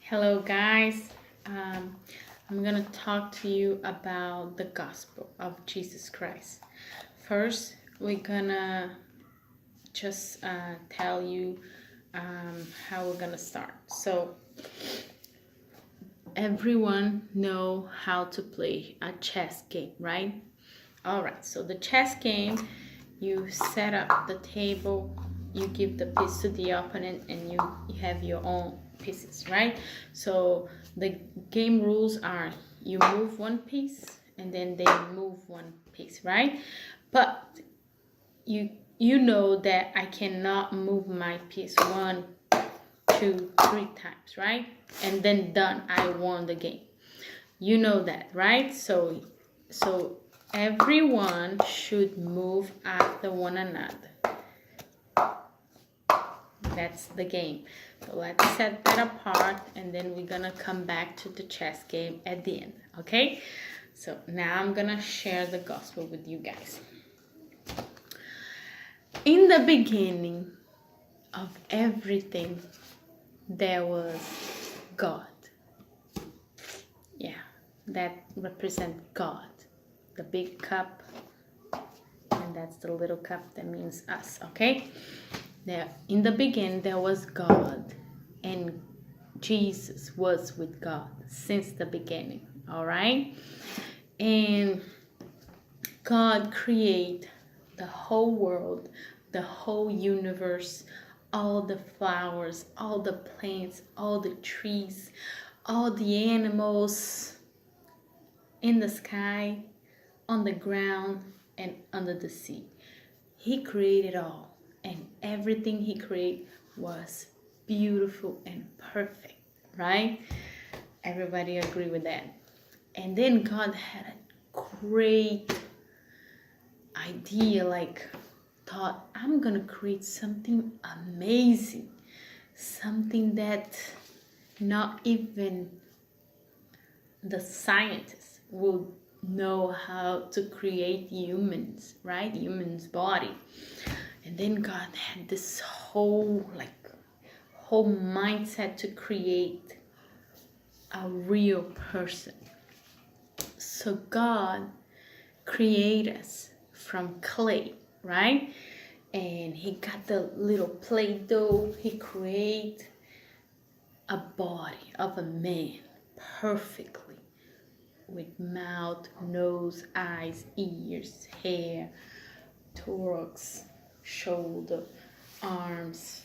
Hello, guys. I'm gonna talk to you about the gospel of Jesus Christ. First, we're gonna just tell you how we're gonna start. So, everyone know how to play a chess game, right? All right. So the chess game, you set up the table, you give the piece to the opponent, and you have your own pieces, right? So the game rules are you move one piece and then they move one piece, right? But you know that I cannot move my piece 1, 2, 3 times, right? And then done, I won the game. You know that, right? So everyone should move after one another. That's the game. So let's set that apart, and then we're gonna come back to the chess game at the end, okay? So now I'm gonna share the gospel with you guys. In the beginning of everything, there was God. Yeah, that represents God. The big cup, and that's the little cup that means us, okay? Now, in the beginning, there was God, and Jesus was with God since the beginning, all right? And God created the whole world, the whole universe, all the flowers, all the plants, all the trees, all the animals in the sky, on the ground, and under the sea. He created all, and everything he created was beautiful and perfect, right? Everybody agree with that. And then God had a great idea, thought, I'm gonna create something amazing, something that not even the scientists will know how to create humans, right? Humans' body. And then God had this whole mindset to create a real person. So God created us from clay, right? And he got the little Play-Doh. He created a body of a man perfectly, with mouth, nose, eyes, ears, hair, thorax, shoulder, arms,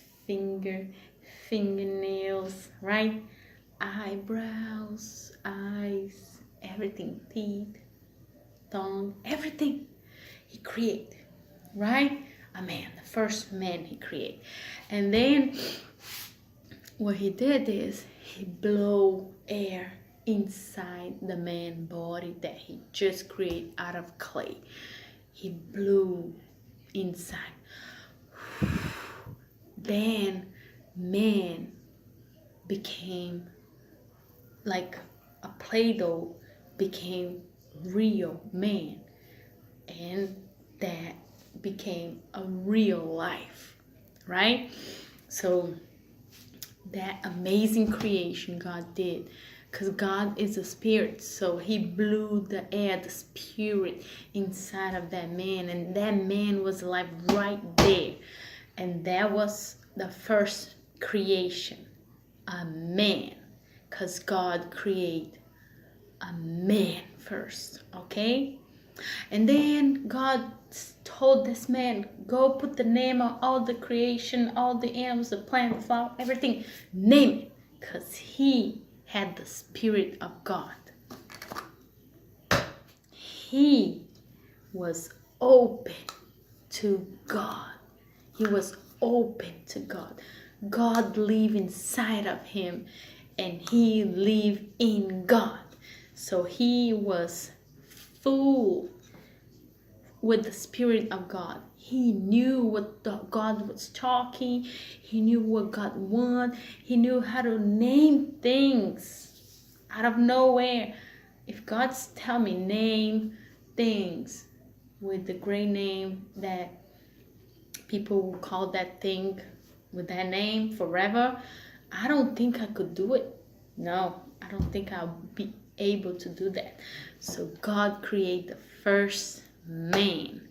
fingernails, right? Eyebrows, eyes, everything, teeth, tongue, everything he created, right? A man, the first man he created. And then what he did is he blew air inside the man body that he just created out of clay. He blew inside. Then man became like a Play-Doh, became real man, and that became a real life, right? So that amazing creation God did, because God is a spirit, so he blew the air, the spirit inside of that man, and that man was alive right there. And that was the first creation, a man, because God created a man first, okay? And then God told this man, go put the name of all the creation, all the animals, the plant, the flower, everything. Name it, because he had the Spirit of God. He was open to God. He was open to God. God lived inside of him, and he lived in God. So he was full with the Spirit of God. He knew what God was talking. He knew what God wanted. He knew how to name things out of nowhere. If God's tell me name things with the great name that people will call that thing with that name forever, I don't think I could do it. No, I don't think I'll be able to do that. So God created the first man,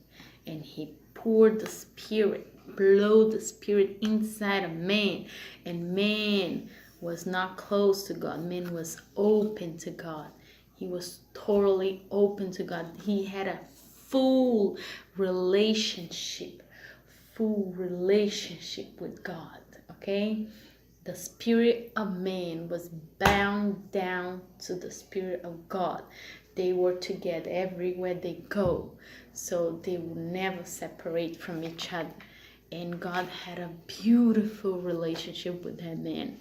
and he poured the spirit, blow the spirit inside of man, and man was not close to God. Man was open to God. He was totally open to God. He had a full relationship, with God. Okay, the spirit of man was bound down to the spirit of God. They were together everywhere they go, so they would never separate from each other. And God had a beautiful relationship with that man,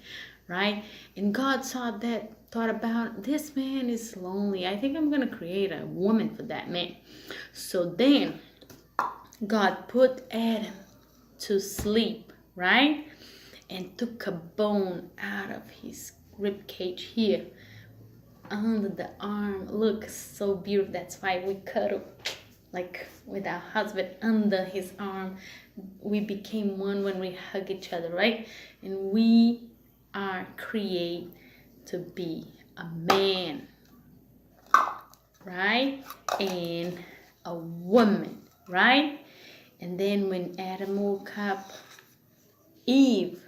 right? And God thought about, this man is lonely. I think I'm gonna create a woman for that man. So then God put Adam to sleep, right? And took a bone out of his rib cage here under the arm. Look, so beautiful. That's why we cuddle like with our husband under his arm. We became one when we hug each other, right? And we are created to be a man, right? And a woman, right? And then when Adam woke up, Eve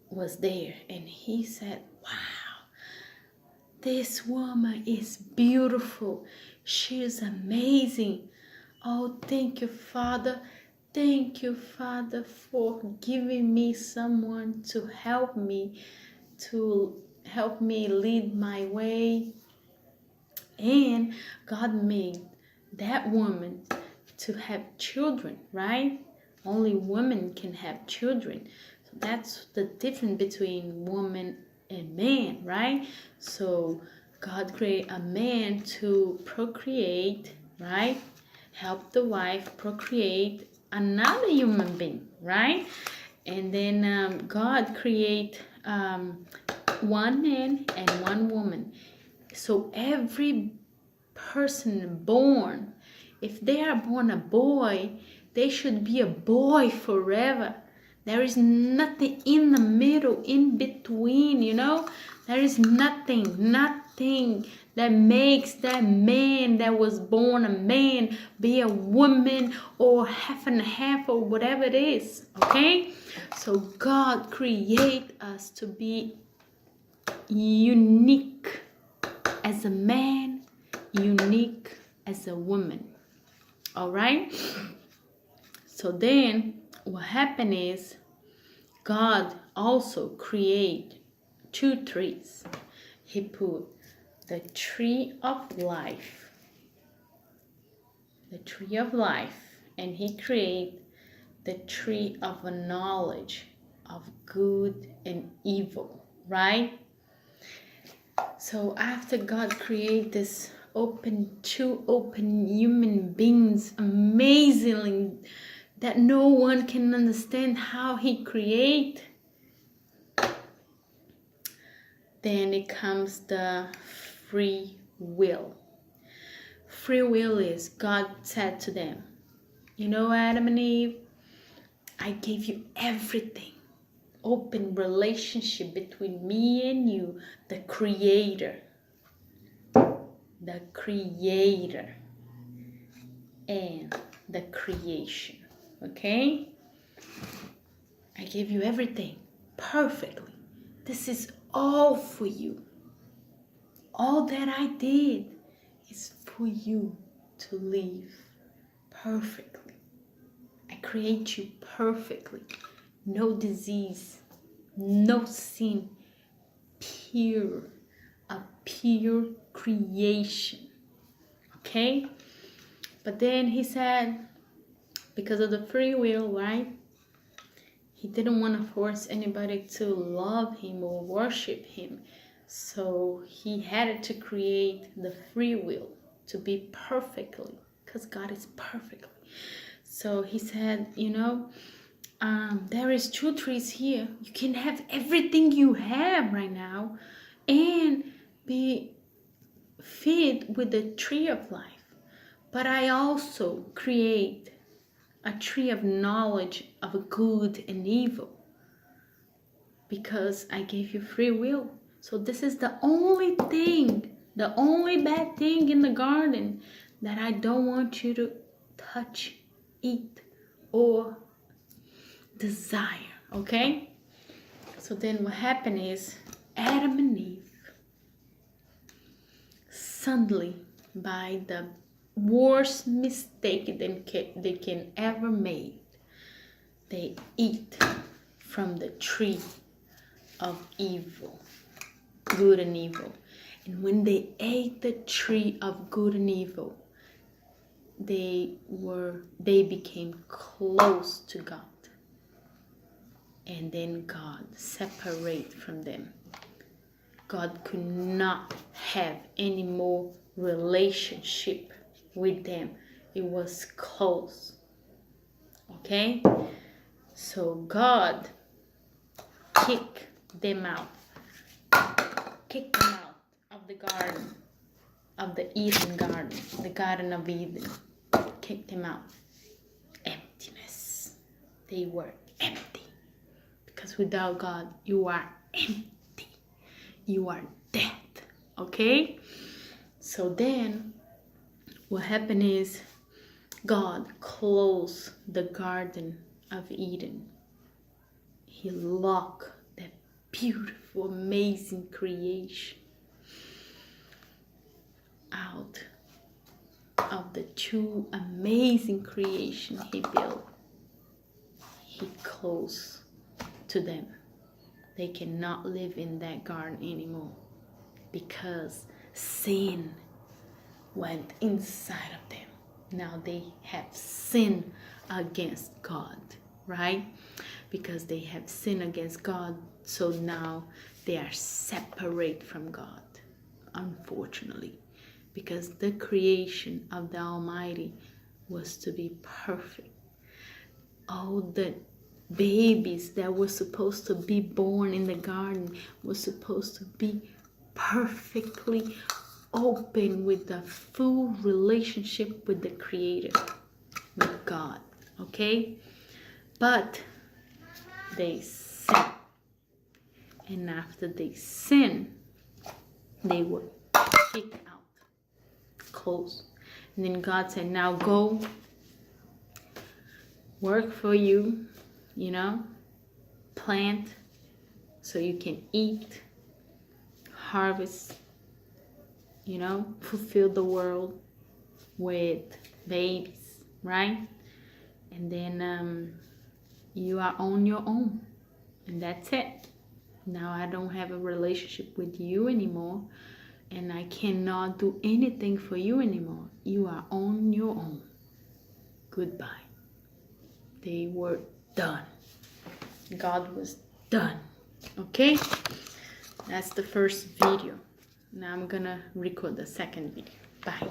was there, and he said, wow, this woman is beautiful. She is amazing. Oh, thank you, Father. Thank you, Father, for giving me someone to help me lead my way. And God made that woman to have children, right? Only women can have children. So that's the difference between woman and man, right? So God created a man to procreate, right? Help the wife procreate another human being, right? And then God create one man and one woman. So every person born, if they are born a boy, they should be a boy forever. There is nothing in the middle, in between, you know. There is nothing that makes that man that was born a man be a woman or half and half or whatever it is, okay? So God create us to be unique as a man, unique as a woman. All right? So then what happened is God also created two trees. He put the tree of life, and he created the tree of a knowledge of good and evil, right? So after God created this two open human beings amazingly, that no one can understand how he create, then it comes the free will. Free will is, God said to them, you know, Adam and Eve, I gave you everything. Open relationship between me and you, the creator and the creation. Okay, I gave you everything perfectly. This is all for you. All that I did is for you to live perfectly. I create you perfectly. No disease, no sin, pure, a pure creation. Okay? But then he said, because of the free will, right? He didn't want to force anybody to love him or worship him. So he had to create the free will to be perfectly, because God is perfectly. So he said, you know, there is two trees here. You can have everything you have right now and be fed with the tree of life. But I also create a tree of knowledge of good and evil. because I gave you free will. So this is the only thing, the only bad thing in the garden that I don't want you to touch, eat, or desire, okay? So then what happened is Adam and Eve, suddenly, by the worst mistake they can ever make, they eat from the tree of evil, good and evil. And when they ate the tree of good and evil, they became close to God. And then God separated from them. God could not have any more relationship with them. It was close. Okay? So God kicked them out of the garden, of the Eden garden, the Garden of Eden. Kicked them out. Emptiness. They were empty. Because without God, you are empty. You are dead. Okay? So then, what happened is, God closed the Garden of Eden. He locked that beautiful, amazing creation out of the two amazing creation he built. He closed to them. They cannot live in that garden anymore because sin went inside of them. Now they have sinned against God, right? Because they have sinned against God, so now they are separate from God, unfortunately. Because the creation of the Almighty was to be perfect. All the babies that were supposed to be born in the garden were supposed to be perfectly open with the full relationship with the Creator, with God, okay? But they sinned. And after they sinned, they were kicked out, close. And then God said, now go work for you, plant so you can eat, harvest, fulfill the world with babies, right? And then you are on your own, and that's it. Now I don't have a relationship with you anymore, and I cannot do anything for you anymore. You are on your own. Goodbye. They were done. God was done. Okay? That's the first video. Now I'm gonna record the second video. Bye.